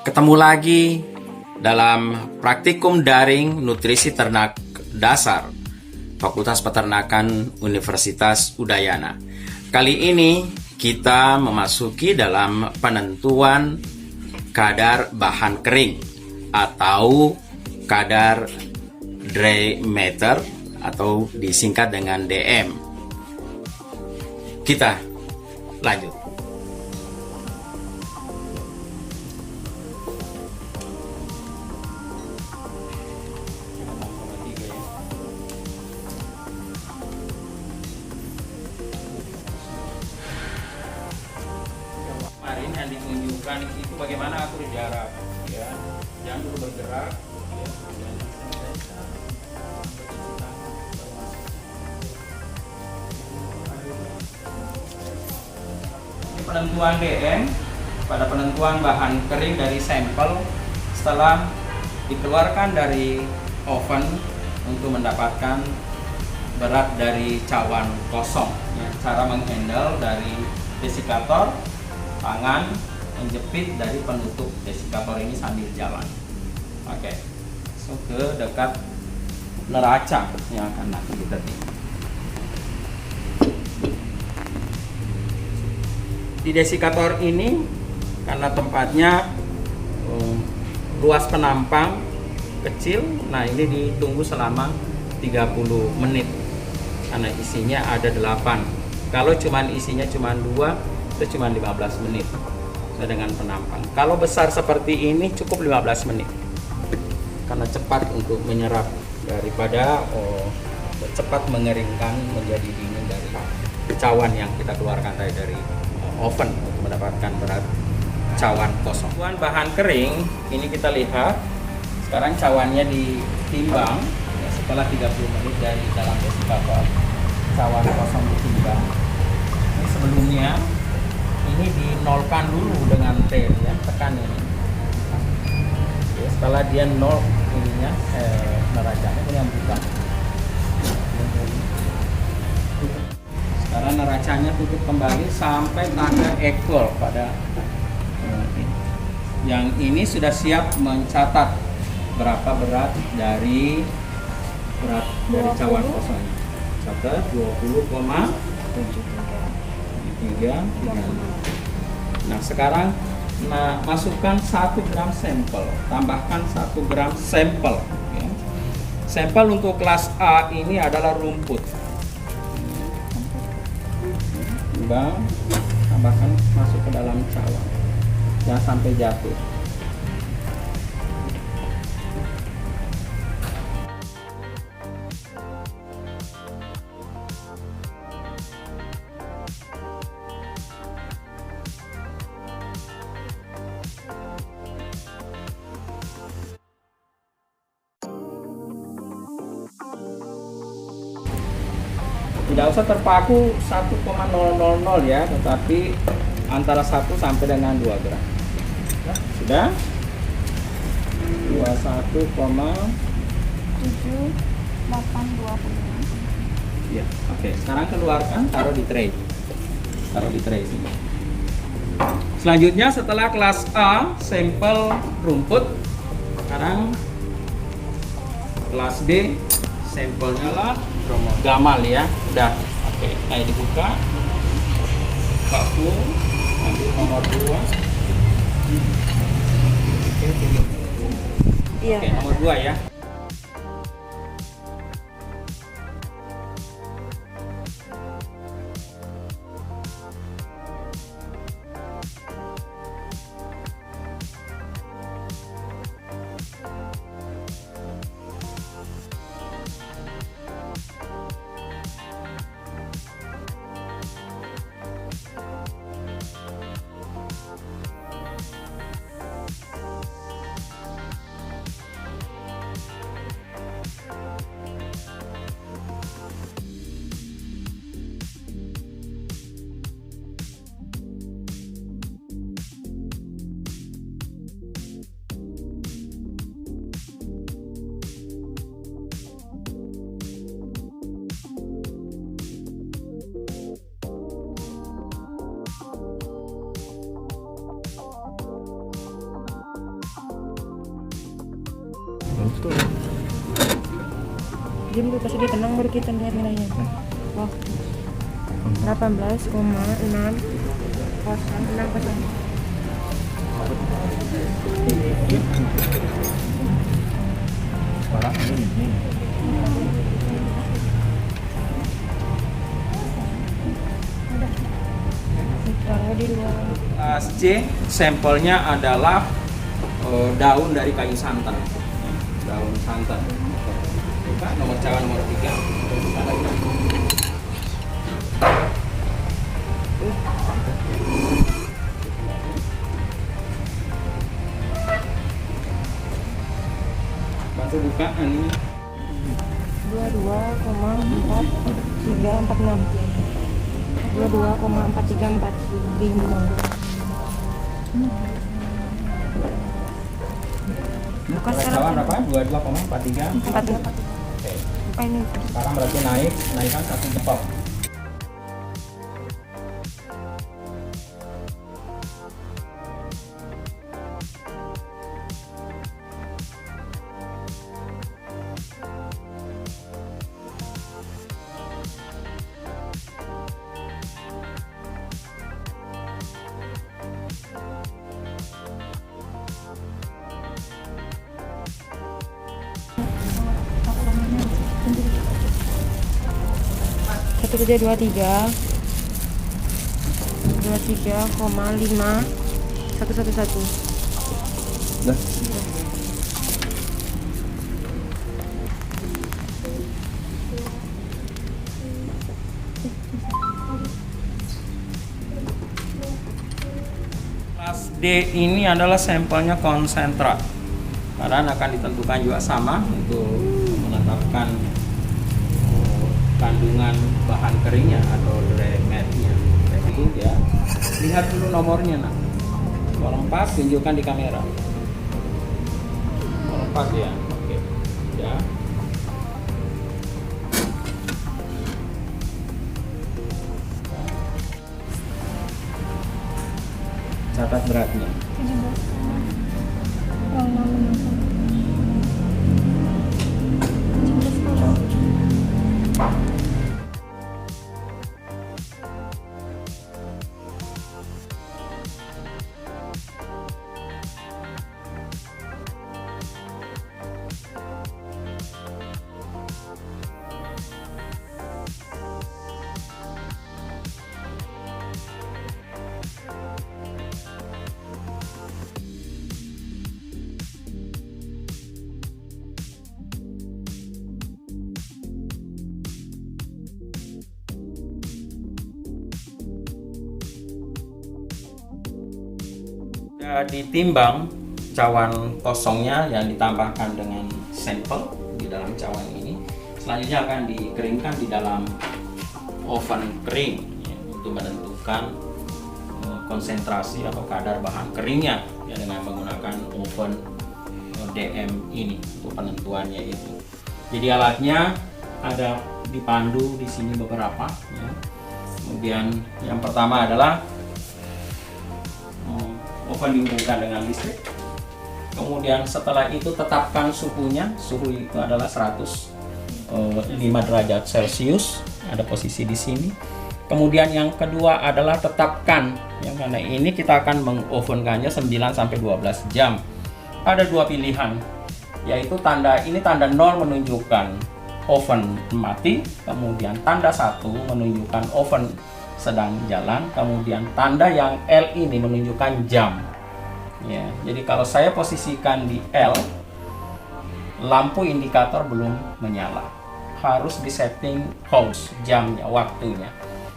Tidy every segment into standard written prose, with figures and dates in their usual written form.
Ketemu lagi dalam praktikum daring nutrisi ternak dasar Fakultas Peternakan Universitas Udayana. Kali ini kita memasuki dalam penentuan kadar bahan kering atau kadar dry matter atau disingkat dengan DM. Kita lanjut. Kemarin yang ditunjukkan itu bagaimana atur jarak, ya, jangan dulu bergerak, ya. Ini penentuan DM pada penentuan bahan kering dari sampel setelah dikeluarkan dari oven untuk mendapatkan berat dari cawan kosong. Ya, cara menghandle dari desikator, tangan menjepit dari penutup desikator ini sambil jalan. Oke, so ke dekat neraca yang akan nanti kita titik. Di desikator ini karena tempatnya luas penampang kecil, nah ini ditunggu selama 30 menit karena isinya ada 8. Kalau cuman isinya cuma 2 itu cuma 15 menit dengan penampang. Kalau besar seperti ini cukup 15 menit karena cepat untuk menyerap daripada cepat mengeringkan menjadi dingin dari cawan yang kita keluarkan dari oven untuk mendapatkan berat cawan kosong. Bahan kering ini kita lihat sekarang cawannya ditimbang ya, setelah 30 menit dari dalam desikator cawan kosong ditimbang. Ini sebelumnya ini dinolkan dulu dengan T ya, tekan ini ya, setelah dia nol ininya neracanya ini yang buka. Sekarang neracanya tutup kembali sampai tanda equal pada yang ini sudah siap mencatat berapa berat dari cawan kosongnya. Catat 20,73. Nah sekarang masukkan 1 gram sampel, tambahkan 1 gram sampel ya. Sampel untuk kelas A ini adalah rumput. Timbang, tambahkan, masuk ke dalam cawan, jangan sampai jatuh. Tidak usah terpaku 1,000 ya, tetapi antara 1 sampai dengan 2 gram. Sudah? 21,7825. Ya, oke. Sekarang keluarkan, taruh di tray. Taruh di tray sini. Selanjutnya setelah kelas A sampel rumput, sekarang kelas B sampelnya lah gamal ya. Udah. Oke, nah dibuka. Paku, ambil nomor 2. Iya. Oke, nomor 2 ya. Tuh. Diam dulu, pas dia tenang baru kita lihat nilainya. Oh, 18,606. Taruh di luar. Kelas C sampelnya adalah daun dari kayu santan. Daun santan. Buka nomor cawan nomor 3. Buka lagi. Bantu buka ini. 22,4346. 22,4345. Bukan Cawan berapa? 22,43. 4. Oke. Apa ini? Sekarang berarti naikkan 1 jempol. Satu kerja 23,5111. Dah. Kelas D ini adalah sampelnya konsentrat. Karena akan ditentukan juga sama untuk menetapkan kandungan bahan keringnya atau dry matte-nya. Jadi ya, lihat dulu nomornya nak. Nomor 4 tunjukkan di kamera. Nomor 4 ya. Oke. Ya. Catat beratnya. Ditimbang cawan kosongnya yang ditambahkan dengan sampel di dalam cawan ini. Selanjutnya akan dikeringkan di dalam oven kering ya, untuk menentukan konsentrasi atau kadar bahan keringnya ya, dengan menggunakan oven DM ini untuk penentuannya itu. Jadi alatnya ada dipandu di sini beberapa ya. Kemudian yang pertama adalah oven dihubungkan dengan listrik. Kemudian setelah itu tetapkan suhunya. Suhu itu adalah 105 derajat Celcius. Ada posisi di sini. Kemudian yang kedua adalah tetapkan, yang mana ini kita akan mengovenkannya 9 sampai 12 jam. Ada dua pilihan, yaitu tanda 0 menunjukkan oven mati, kemudian tanda 1 menunjukkan oven sedang jalan, kemudian tanda yang L ini menunjukkan jam ya. Jadi kalau saya posisikan di L, lampu indikator belum menyala, harus disetting pause jamnya, waktunya.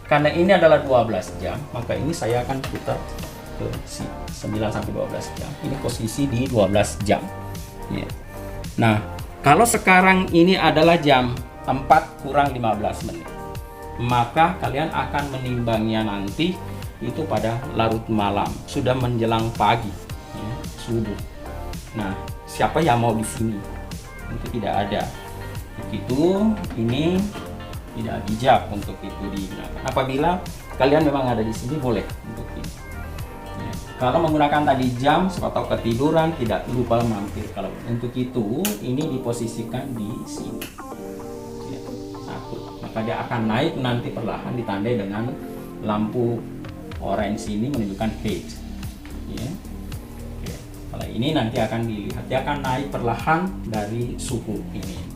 Karena ini adalah 12 jam, maka ini saya akan putar ke 9 sampai 12 jam. Ini posisi di 12 jam ya. Nah, kalau sekarang ini adalah jam 4 kurang 15 menit, maka kalian akan menimbangnya nanti itu pada larut malam, sudah menjelang pagi ya, subuh. Nah, siapa yang mau di sini? Itu tidak ada. Begitu, ini tidak bijak untuk itu digunakan. Apabila kalian memang ada di sini, boleh untuk ini. Ya. Kalau menggunakan tadi jam atau ketiduran, tidak lupa mampir. Kalau untuk itu, ini diposisikan di sini. Ya, satu. Maka dia akan naik nanti perlahan ditandai dengan lampu orange ini menunjukkan head. Ya. Oke. Kalau ini nanti akan dilihat, dia akan naik perlahan dari suhu ini.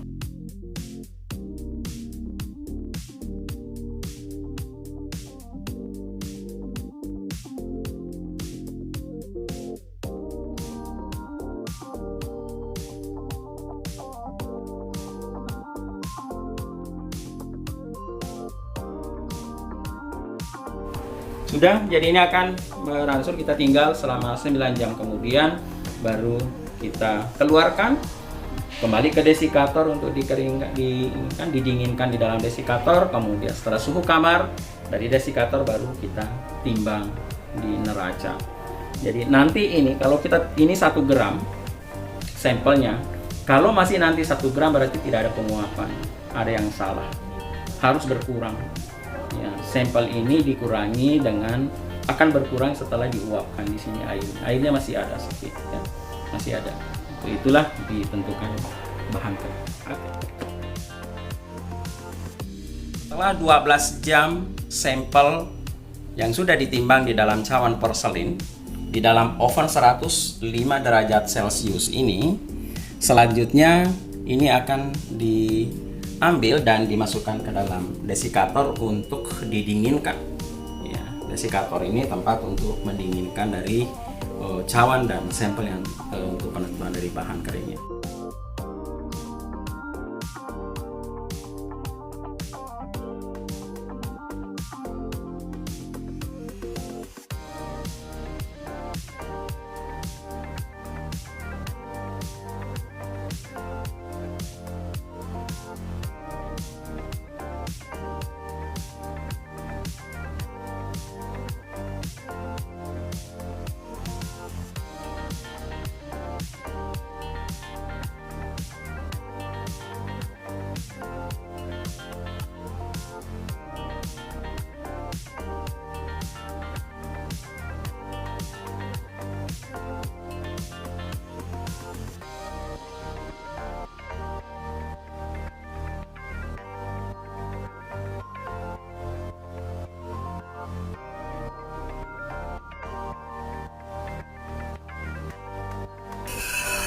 Sudah, jadi ini akan berangsur, kita tinggal selama 9 jam kemudian baru kita keluarkan kembali ke desikator untuk didinginkan di dalam desikator. Kemudian setelah suhu kamar dari desikator baru kita timbang di neraca. Jadi nanti ini kalau ini 1 gram sampelnya, kalau masih nanti 1 gram berarti tidak ada penguapan, ada yang salah, harus berkurang. Ya, sampel ini dikurangi dengan akan berkurang setelah diuapkan di sini airnya masih ada sedikit, ya. Masih ada. Itulah ditentukan bahan kering. Setelah 12 jam sampel yang sudah ditimbang di dalam cawan porselin di dalam oven 105 derajat Celcius ini, selanjutnya ini akan diambil dan dimasukkan ke dalam desikator untuk didinginkan. Ya, desikator ini tempat untuk mendinginkan dari cawan dan sampel yang untuk penentuan dari bahan keringnya.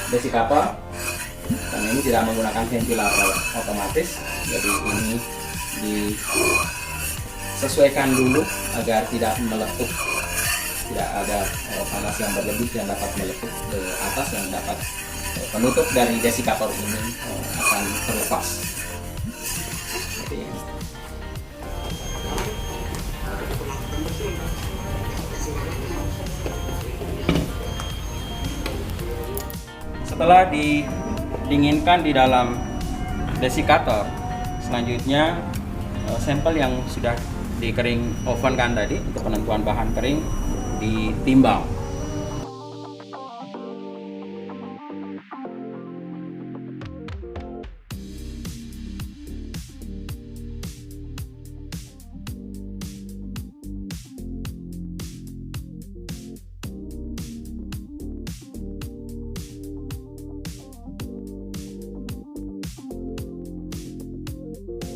Desikator karena ini tidak menggunakan ventilator otomatis, jadi ini disesuaikan dulu agar tidak meletup, tidak ada panas yang berlebih yang dapat meletup ke atas, yang dapat penutup dari desikator ini akan terlepas. Seperti ini. Setelah didinginkan di dalam desikator, selanjutnya sampel yang sudah dikering oven kan tadi untuk penentuan bahan kering ditimbang.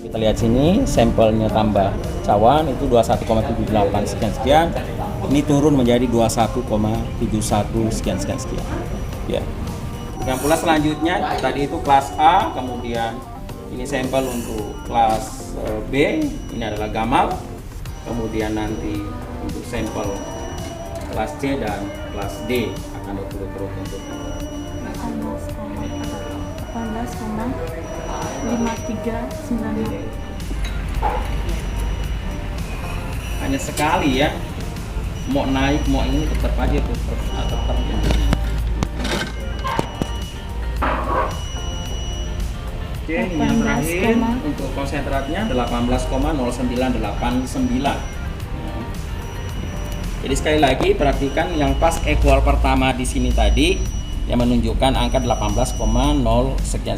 Kita lihat sini sampelnya tambah cawan itu 21,78 sekian. Ini turun menjadi 21,71 sekian. Ya. Yang pula selanjutnya tadi itu kelas A, kemudian ini sampel untuk kelas B, ini adalah gamal. Kemudian nanti untuk sampel kelas C dan kelas D akan berturut-turut untuk 18,5396. hanya sekali ya, mau naik mau ini tetap aja tetap. Oke, ini yang terakhir untuk konsentratnya 18,0989. Jadi sekali lagi perhatikan yang pas equal pertama di sini tadi yang menunjukkan angka 18,0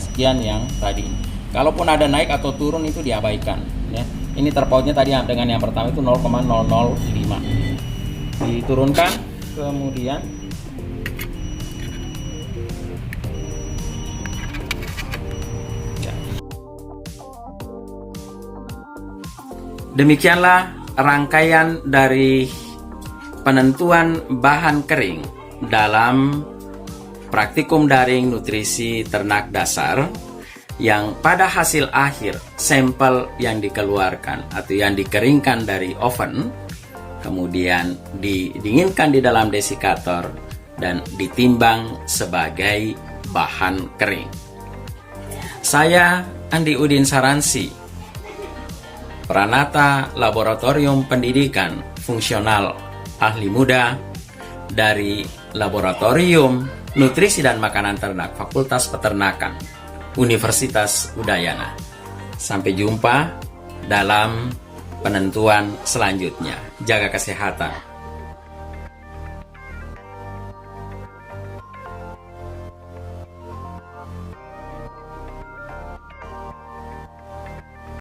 sekian yang tadi. Kalaupun ada naik atau turun itu diabaikan ya. Ini terpautnya tadi dengan yang pertama itu 0,005. Diturunkan Kemudian ya. Demikianlah rangkaian dari penentuan bahan kering dalam praktikum daring nutrisi ternak dasar, yang pada hasil akhir sampel yang dikeluarkan atau yang dikeringkan dari oven kemudian didinginkan di dalam desikator dan ditimbang sebagai bahan kering. Saya Andi Udin Saransi, Pranata Laboratorium Pendidikan Fungsional Ahli Muda dari Laboratorium Nutrisi dan Makanan Ternak Fakultas Peternakan Universitas Udayana. Sampai jumpa dalam penentuan selanjutnya. Jaga kesehatan.